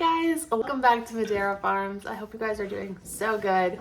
guys, welcome back to Madera Farms. I hope you guys are doing so good.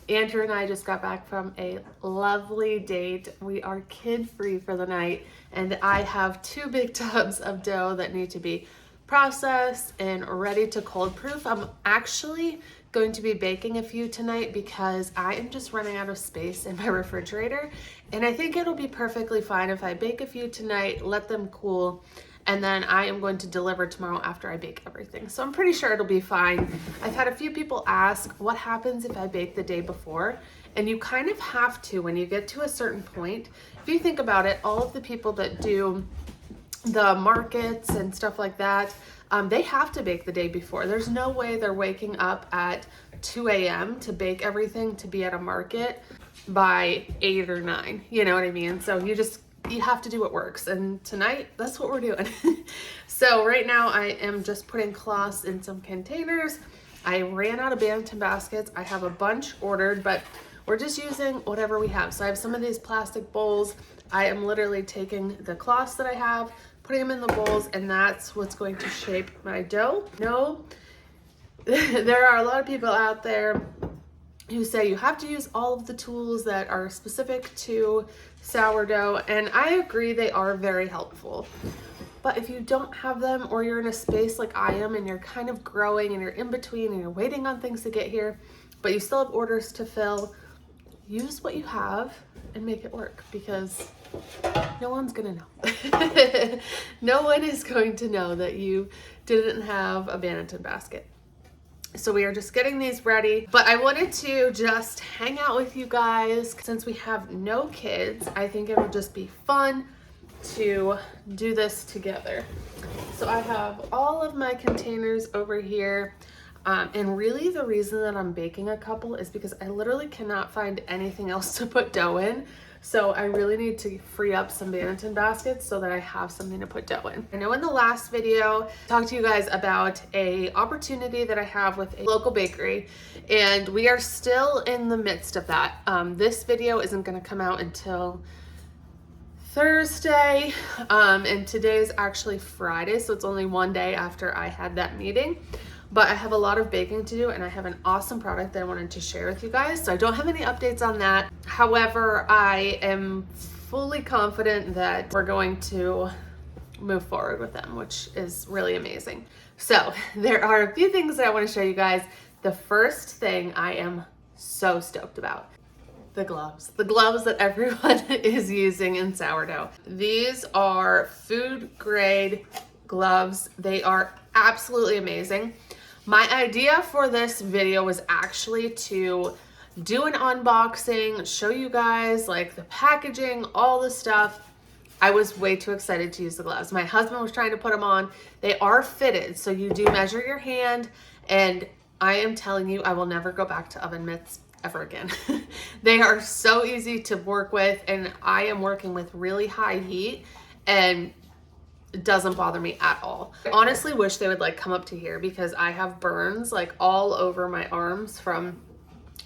Andrew and I just got back from a lovely date. We are kid-free for the night, and I have 2 big tubs of dough that need to be processed and ready to cold proof. I'm actually going to be baking a few tonight because I am just running out of space in my refrigerator, and I think it'll be perfectly fine if I bake a few tonight, let them cool, and then I am going to deliver tomorrow after I bake everything. So I'm pretty sure it'll be fine. I've had a few people ask, what happens if I bake the day before? And you kind of have to when you get to a certain point. If you think about it, all of the people that do the markets and stuff like that, they have to bake the day before. There's no way they're waking up at 2 a.m. to bake everything to be at a market by 8 or 9. You know what I mean? So you have to do what works, and tonight that's what we're doing. So right now I am just putting cloths in some containers. I ran out of Banneton baskets. I have a bunch ordered, but we're just using whatever we have. So I have some of these plastic bowls. I am literally taking the cloths that I have, putting them in the bowls, and that's what's going to shape my dough. No, there are a lot of people out there who say you have to use all of the tools that are specific to sourdough, and I agree, they are very helpful. But if you don't have them, or you're in a space like I am and you're kind of growing and you're in between and you're waiting on things to get here, but you still have orders to fill, use what you have and make it work, because no one's gonna know. No one is going to know that you didn't have a Banneton basket. So we are just getting these ready, but I wanted to just hang out with you guys. Since we have no kids, I think it would just be fun to do this together. So I have all of my containers over here. And really the reason that I'm baking a couple is because I literally cannot find anything else to put dough in. So I really need to free up some Banneton baskets so that I have something to put dough in. I know in the last video, I talked to you guys about a opportunity that I have with a local bakery, and we are still in the midst of that. This video isn't gonna come out until Thursday, and today is actually Friday, so it's only one day after I had that meeting. But I have a lot of baking to do, and I have an awesome product that I wanted to share with you guys. So I don't have any updates on that. However, I am fully confident that we're going to move forward with them, which is really amazing. So there are a few things that I want to show you guys. The first thing I am so stoked about: the gloves that everyone is using in sourdough. These are food grade gloves. They are absolutely amazing. My idea for this video was actually to do an unboxing, show you guys like the packaging, all the stuff. I was way too excited to use the gloves. My husband was trying to put them on. They are fitted, so you do measure your hand, and I am telling you, I will never go back to oven mitts ever again. They are so easy to work with, and I am working with really high heat, and it doesn't bother me at all. I honestly wish they would like come up to here, because I have burns like all over my arms from,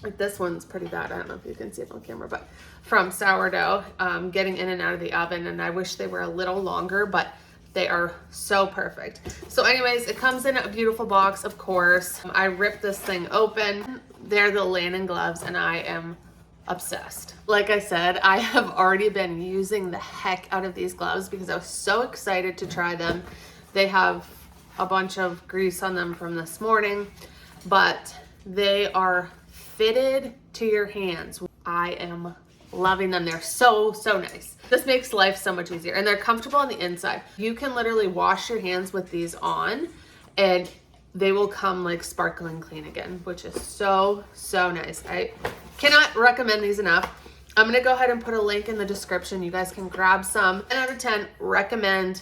like, this one's pretty bad. I don't know if you can see it on camera, but from sourdough, getting in and out of the oven, and I wish they were a little longer, but they are so perfect. So anyways, it comes in a beautiful box, of course. I ripped this thing open. They're the Lannon gloves, and I am obsessed. Like I said, I have already been using the heck out of these gloves because I was so excited to try them. They have a bunch of grease on them from this morning, but they are fitted to your hands. I am loving them. They're so nice. This makes life so much easier, and they're comfortable on the inside. You can literally wash your hands with these on, and they will come like sparkling clean again, which is so nice. I cannot recommend these enough. I'm gonna go ahead and put a link in the description. You guys can grab some. 10 out of 10, recommend.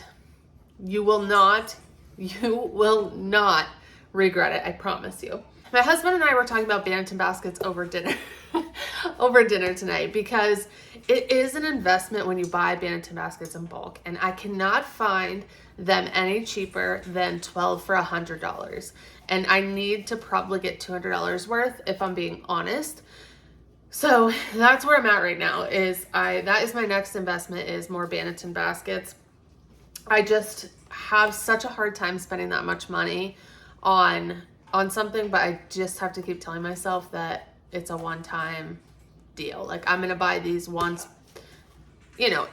You will not regret it, I promise you. My husband and I were talking about Banneton baskets over dinner tonight, because it is an investment when you buy Banneton baskets in bulk, and I cannot find them any cheaper than $12 for $100, and I need to probably get $200 worth if I'm being honest. So that's where I'm at right now. That is my next investment, is more Banneton baskets. I just have such a hard time spending that much money on something, but I just have to keep telling myself that it's a one-time deal. Like, I'm gonna buy these once, you know,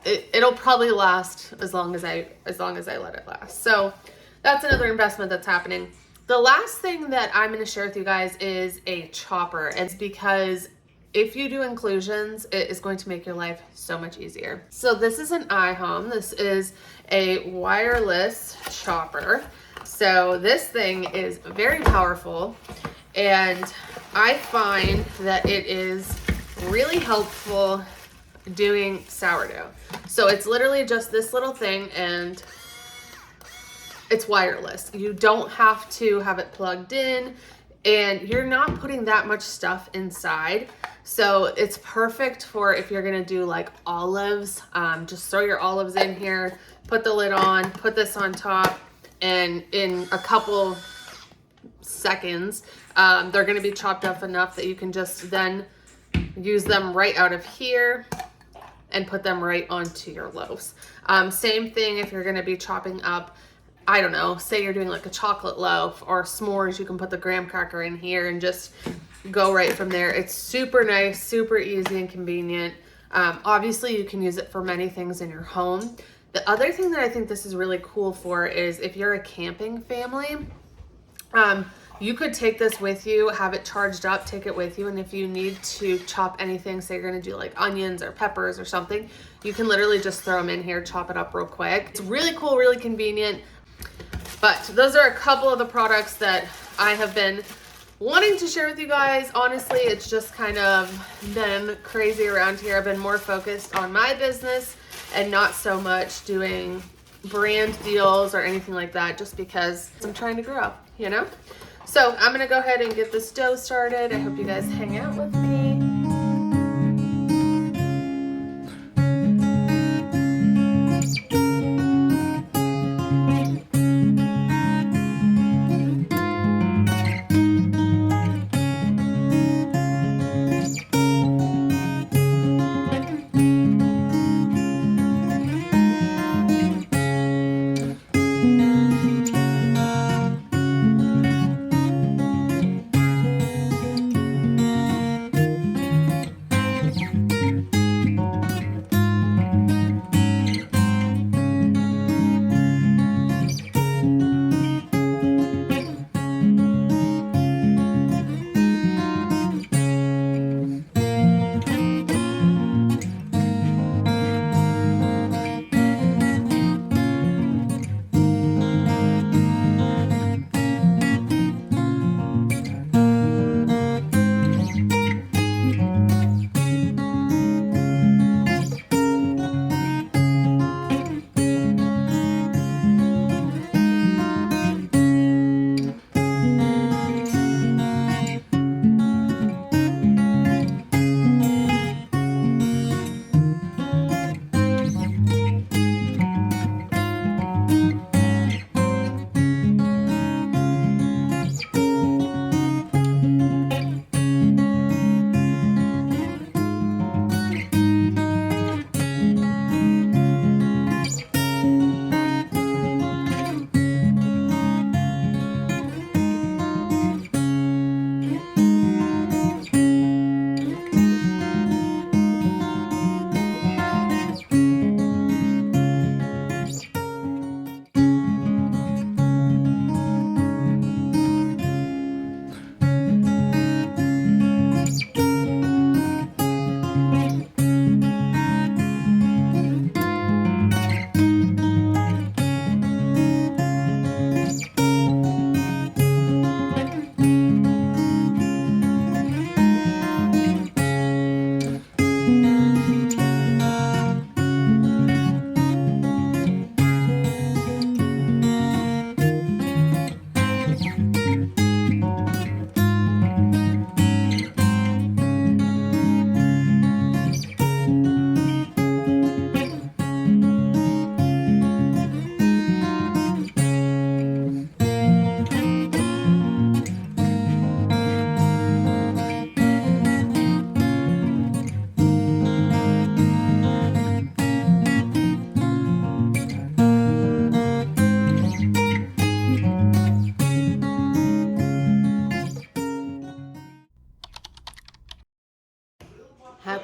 it'll probably last as long as I let it last. So that's another investment that's happening. The last thing that I'm going to share with you guys is a chopper. It's because if you do inclusions, it is going to make your life so much easier. So this is an iHome. This is a wireless chopper. So this thing is very powerful, and I find that it is really helpful doing sourdough. So it's literally just this little thing, and it's wireless. You don't have to have it plugged in, and you're not putting that much stuff inside. So it's perfect for if you're gonna do like olives. Just throw your olives in here, put the lid on, put this on top, and in a couple seconds, they're gonna be chopped up enough that you can just then use them right out of here and put them right onto your loaves. Same thing if you're gonna be chopping up, I don't know, say you're doing like a chocolate loaf or s'mores, you can put the graham cracker in here and just go right from there. It's super nice, super easy and convenient. Obviously you can use it for many things in your home. The other thing that I think this is really cool for is if you're a camping family, you could take this with you, have it charged up, take it with you, and if you need to chop anything, say you're gonna do like onions or peppers or something, you can literally just throw them in here, chop it up real quick. It's really cool, really convenient. But those are a couple of the products that I have been wanting to share with you guys. Honestly, it's just kind of been crazy around here. I've been more focused on my business and not so much doing brand deals or anything like that, just because I'm trying to grow, you know? So I'm gonna go ahead and get this dough started. I hope you guys hang out with me.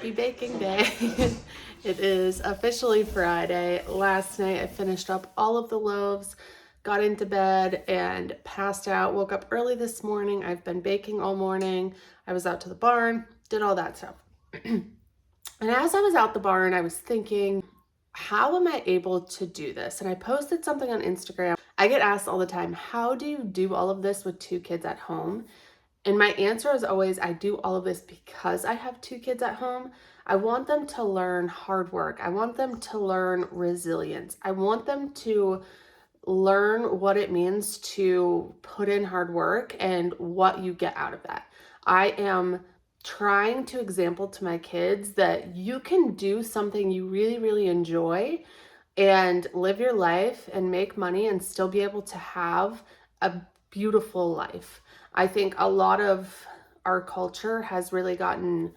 Happy baking day. It is officially Friday. Last night I finished up all of the loaves, got into bed and passed out. Woke up early this morning. I've been baking all morning. I was out to the barn, did all that stuff. And as I was out the barn, I was thinking, how am I able to do this? And I posted something on Instagram. I get asked all the time, how do you do all of this with 2 kids at home? And my answer is always, I do all of this because I have 2 kids at home. I want them to learn hard work. I want them to learn resilience. I want them to learn what it means to put in hard work and what you get out of that. I am trying to example to my kids that you can do something you really, really enjoy and live your life and make money and still be able to have a beautiful life. I think a lot of our culture has really gotten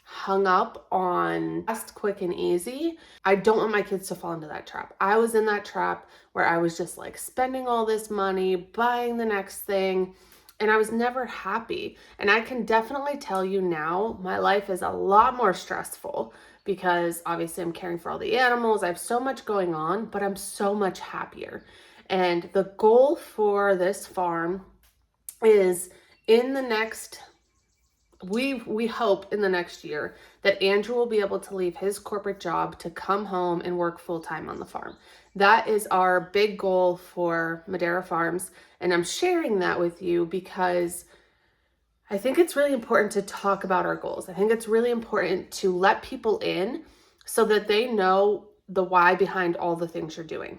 hung up on fast, quick, and easy. I don't want my kids to fall into that trap. I was in that trap where I was just like spending all this money, buying the next thing, and I was never happy. And I can definitely tell you now, my life is a lot more stressful because obviously I'm caring for all the animals. I have so much going on, but I'm so much happier. And the goal for this farm is in the next, we hope in the next year that Andrew will be able to leave his corporate job to come home and work full-time on the farm. That is our big goal for Madera Farms, and I'm sharing that with you because I think it's really important to talk about our goals. I think it's really important to let people in so that they know the why behind all the things you're doing.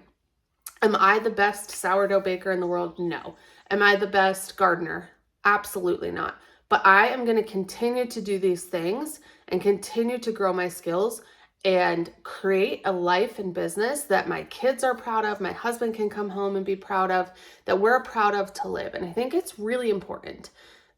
Am I the best sourdough baker in the world? No. Am I the best gardener? Absolutely not. But I am going to continue to do these things and continue to grow my skills and create a life and business that my kids are proud of, my husband can come home and be proud of, that we're proud of to live. And I think it's really important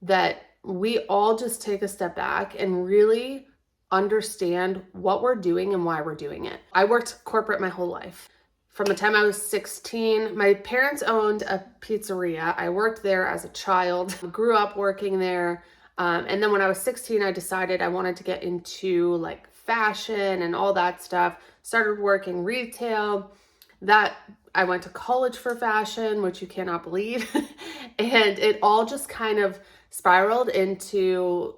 that we all just take a step back and really understand what we're doing and why we're doing it. I worked corporate my whole life. From the time I was 16, my parents owned a pizzeria. I worked there as a child, grew up working there. And then when I was 16, I decided I wanted to get into like fashion and all that stuff. Started working retail. That I went to college for fashion, which you cannot believe. And it all just kind of spiraled into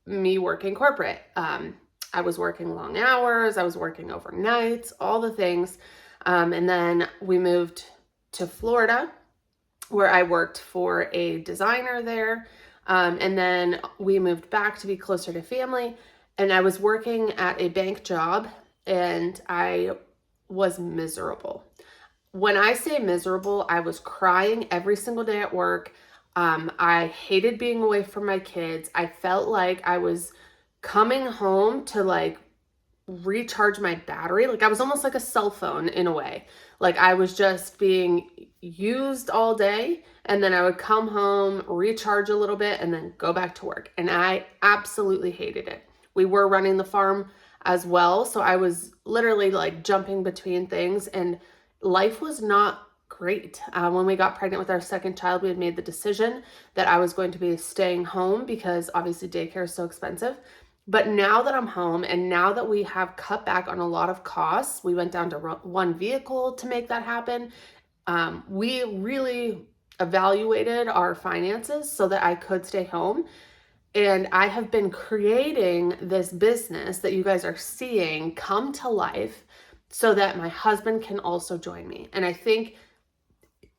me working corporate. I was working long hours. I was working overnights, all the things. And then we moved to Florida where I worked for a designer there. And then we moved back to be closer to family. And I was working at a bank job and I was miserable. When I say miserable, I was crying every single day at work. I hated being away from my kids. I felt like I was coming home to like recharge my battery. Like I was almost like a cell phone in a way. Like I was just being used all day and then I would come home, recharge a little bit and then go back to work. And I absolutely hated it. We were running the farm as well. So I was literally like jumping between things and life was not great. When we got pregnant with our second child, we had made the decision that I was going to be staying home because obviously daycare is so expensive. But now that I'm home and now that we have cut back on a lot of costs, we went down to one vehicle to make that happen. We really evaluated our finances so that I could stay home. And I have been creating this business that you guys are seeing come to life so that my husband can also join me. And I think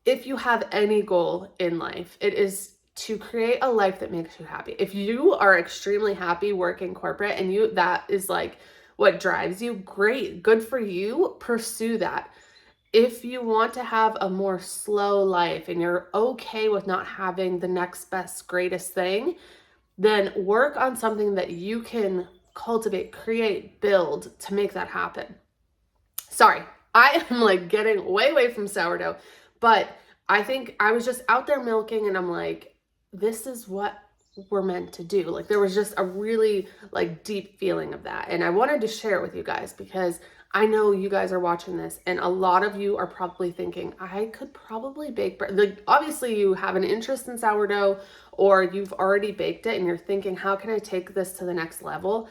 if you have any goal in life, it is to create a life that makes you happy. If you are extremely happy working corporate and that is like what drives you, great, good for you, pursue that. If you want to have a more slow life and you're okay with not having the next best, greatest thing, then work on something that you can cultivate, create, build to make that happen. Sorry, I am like getting way away from sourdough, but I think I was just out there milking and I'm like, this is what we're meant to do. Like there was just a really like deep feeling of that. And I wanted to share it with you guys because I know you guys are watching this and a lot of you are probably thinking, I could probably bake bread. Like obviously you have an interest in sourdough or you've already baked it and you're thinking, how can I take this to the next level?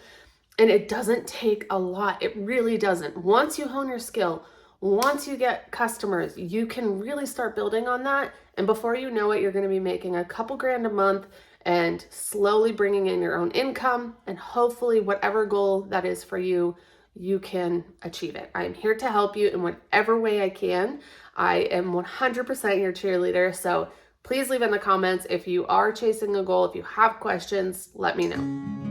And it doesn't take a lot. It really doesn't. Once you hone your skill, once you get customers, you can really start building on that. And before you know it, you're going to be making a couple grand a month and slowly bringing in your own income. And hopefully, whatever goal that is for you, you can achieve it. I'm here to help you in whatever way I can. I am 100% your cheerleader. So please leave in the comments if you are chasing a goal. If you have questions, let me know.